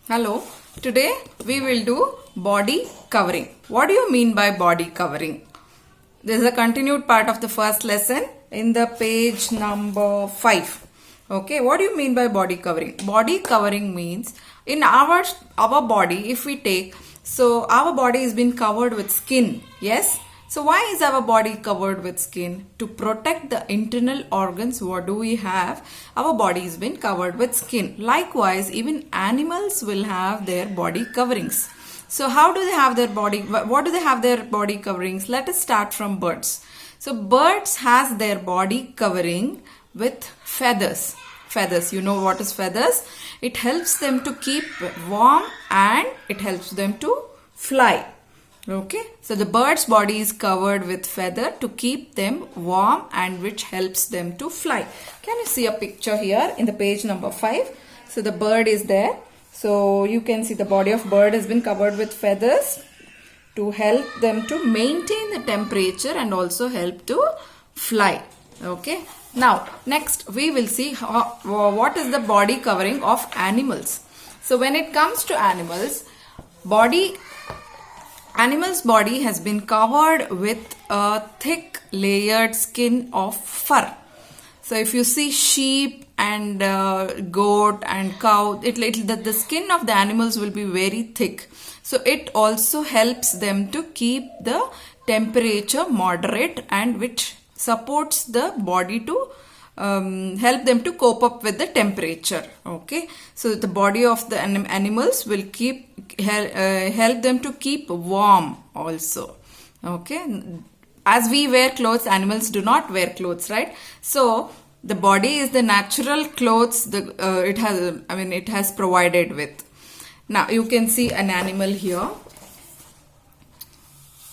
Hello, today we will do body covering. What do you mean by body covering? This is a continued part of the first lesson in the page number 5. Okay, what do you mean by body covering? Body covering means in our body, if we take, so our body has been covered with skin, yes? So why is our body covered with skin? To protect the internal organs, what do we have? Our body has been covered with skin. Likewise, even animals will have their body coverings. So how do they have their body? What do they have their body coverings? Let us start from birds. So birds has their body covering with feathers. Feathers, you know what is feathers? It helps them to keep warm and it helps them to fly. Okay, so the bird's body is covered with feather to keep them warm and which helps them to fly. Can you see a picture here in the page number 5? So the bird is there. So you can see the body of bird has been covered with feathers to help them to maintain the temperature and also help to fly. Okay, now next we will see what is the body covering of animals. So when it comes to animals body has been covered with a thick layered skin of fur. So if you see sheep and goat and cow, the skin of the animals will be very thick. So it also helps them to keep the temperature moderate and which supports the body to help them to cope up with the temperature. Okay, so the body of the animals will help them to keep warm also. Okay, as we wear clothes, animals do not wear clothes, right? So the body is the natural clothes it has provided with. Now you can see an animal here.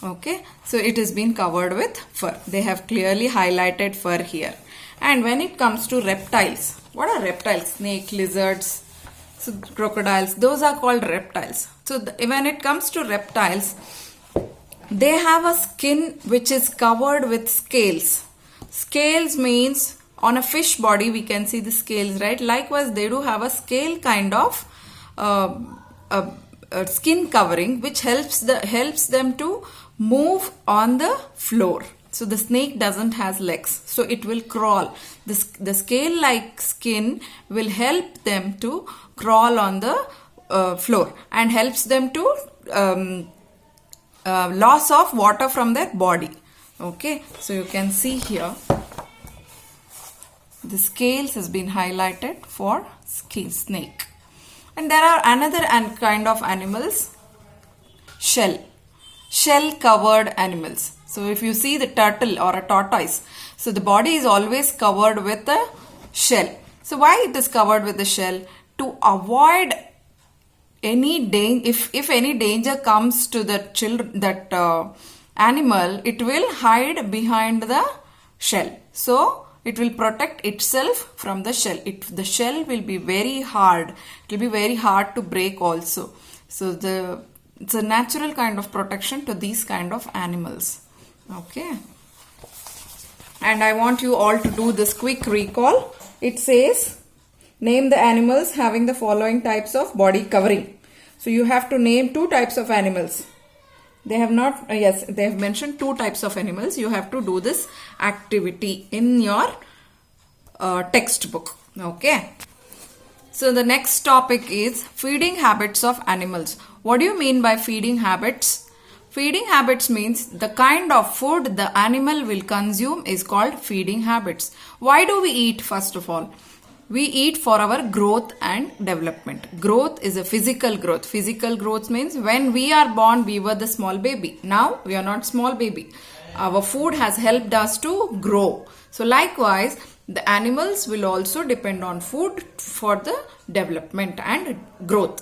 Okay, so it has been covered with fur. They have clearly highlighted fur here. And when it comes to reptiles, what are reptiles? Snake, lizards, so crocodiles, those are called reptiles. So when it comes to reptiles, they have a skin which is covered with scales. Scales means on a fish body we can see the scales, right? Likewise, they do have a scale kind of skin covering which helps them to move on the floor. So the snake doesn't have legs, so it will crawl. The scale-like skin will help them to crawl on the floor and helps them to loss of water from their body. Okay, so you can see here the scales has been highlighted for snake. And there are another kind of animals, shell covered animals. So if you see the turtle or a tortoise, so the body is always covered with a shell. So why it is covered with the shell? To avoid any danger, if any danger comes to the animal, it will hide behind the shell. So it will protect itself from the shell. The shell will be very hard. It will be very hard to break also. So it's a natural kind of protection to these kind of animals. Okay, and I want you all to do this quick recall. It says name the animals having the following types of body covering. So you have to name 2 types of animals. They have not, yes, they have mentioned 2 types of animals. You have to do this activity in your textbook. Okay. So the next topic is feeding habits of animals. What do you mean by feeding habits? Feeding habits means the kind of food the animal will consume is called feeding habits. Why do we eat first of all? We eat for our growth and development. Growth is a physical growth. Physical growth means when we are born, we were the small baby. Now we are not small baby. Our food has helped us to grow. So likewise, the animals will also depend on food for the development and growth.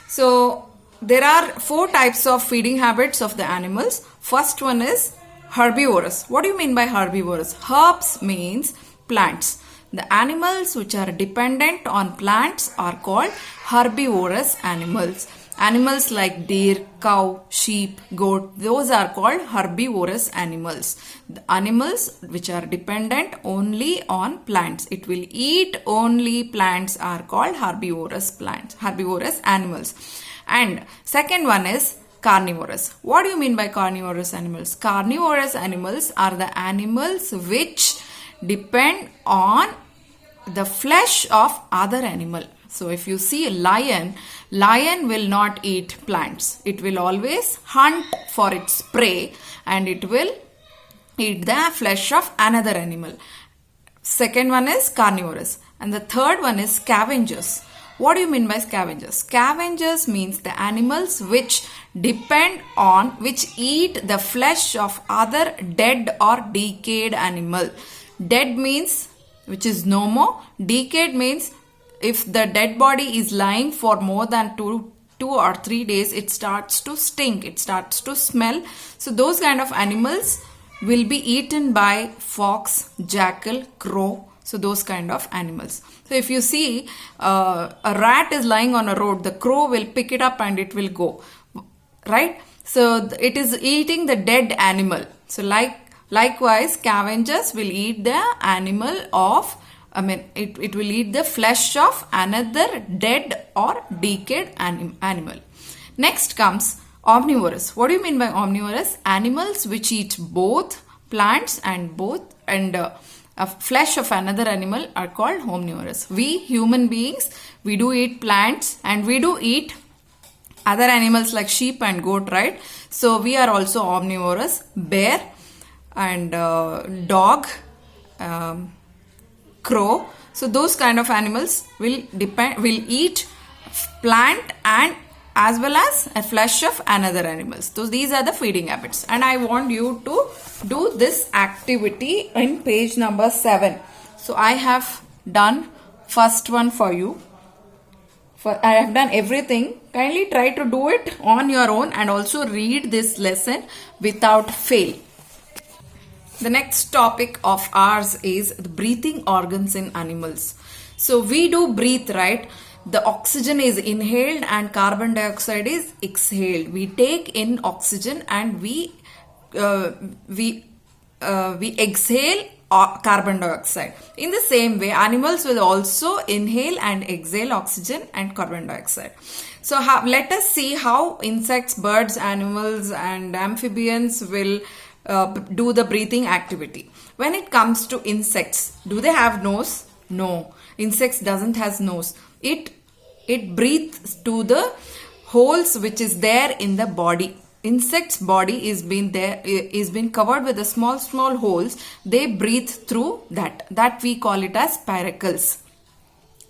So there are 4 types of feeding habits of the animals. First one is herbivorous. What do you mean by herbivorous? Herbs means plants. The animals which are dependent on plants are called herbivorous animals. Animals like deer, cow, sheep, goat, those are called herbivorous animals. The animals which are dependent only on plants. It will eat only plants are called herbivorous animals. And second one is carnivorous. What do you mean by carnivorous animals? Carnivorous animals are the animals which depend on the flesh of other animal. So if you see a lion will not eat plants. It will always hunt for its prey and it will eat the flesh of another animal. Second one is carnivorous. And the third one is scavengers. What do you mean by scavengers? Scavengers means the animals which eat the flesh of other dead or decayed animal. Dead means which is no more. Decayed means if the dead body is lying for more than 2 or 3 days, it starts to stink, it starts to smell. So those kind of animals will be eaten by fox, jackal, crow. So those kind of animals. So if you see a rat is lying on a road, the crow will pick it up and it will go, right? So it is eating the dead animal. So likewise, scavengers will eat the animal of, it will eat the flesh of another dead or decayed animal. Next comes omnivorous. What do you mean by omnivorous? Animals which eat both plants and flesh of another animal are called omnivorous. We human beings, we do eat plants and we do eat other animals like sheep and goat, right? So we are also omnivorous. Bear and dog, crow. So those kind of animals will eat plant and as well as a flesh of another animals. So these are the feeding habits. And I want you to do this activity in page number 7. So I have done first one for you. I have done everything. Kindly try to do it on your own and also read this lesson without fail. The next topic of ours is the breathing organs in animals. So we do breathe, right? The oxygen is inhaled and carbon dioxide is exhaled. We take in oxygen and we exhale carbon dioxide. In the same way, animals will also inhale and exhale oxygen and carbon dioxide. So let us see how insects, birds, animals and amphibians will do the breathing activity. When it comes to insects, do they have nose? No. Insects doesn't have nose. It breathes to the holes which is there in the body. Insect's body is been covered with the small holes. They breathe through that we call it as spiracles.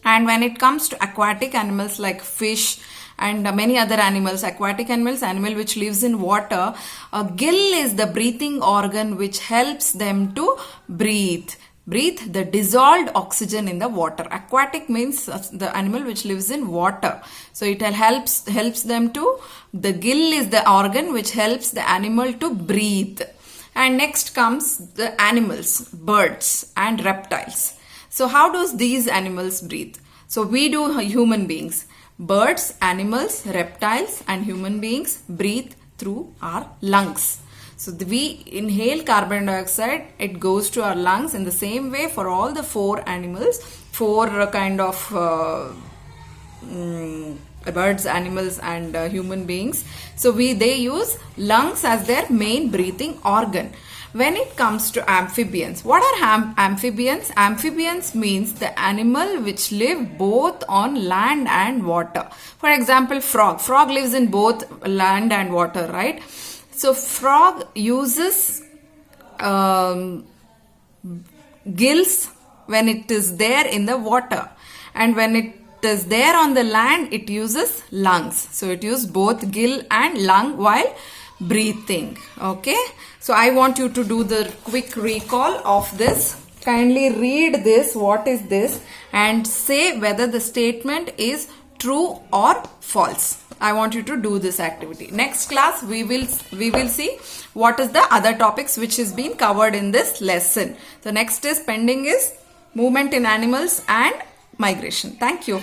And when it comes to aquatic animals like fish and many other animals, aquatic animal which lives in water, a gill is the breathing organ which helps them to breathe the dissolved oxygen in the water. Aquatic means the animal which lives in water. So it helps them to, the gill is the organ which helps the animal to breathe. And next comes the animals, birds and reptiles. So how does these animals breathe? So we do human beings. Birds, animals, reptiles and human beings breathe through our lungs. So we inhale carbon dioxide, it goes to our lungs. In the same way for all the 4 animals, 4 kind of birds, animals and human beings. So they use lungs as their main breathing organ. When it comes to amphibians, what are amphibians? Amphibians means the animal which live both on land and water. For example, frog. Frog lives in both land and water, right? So frog uses gills when it is there in the water, and when it is there on the land it uses lungs. So it uses both gill and lung while breathing. Okay, so I want you to do the quick recall of this. Kindly read this, what is this, and say whether the statement is true or false. I want you to do this activity. Next class we will see what is the other topics which is being covered in this lesson. The next is pending is movement in animals and migration. Thank you.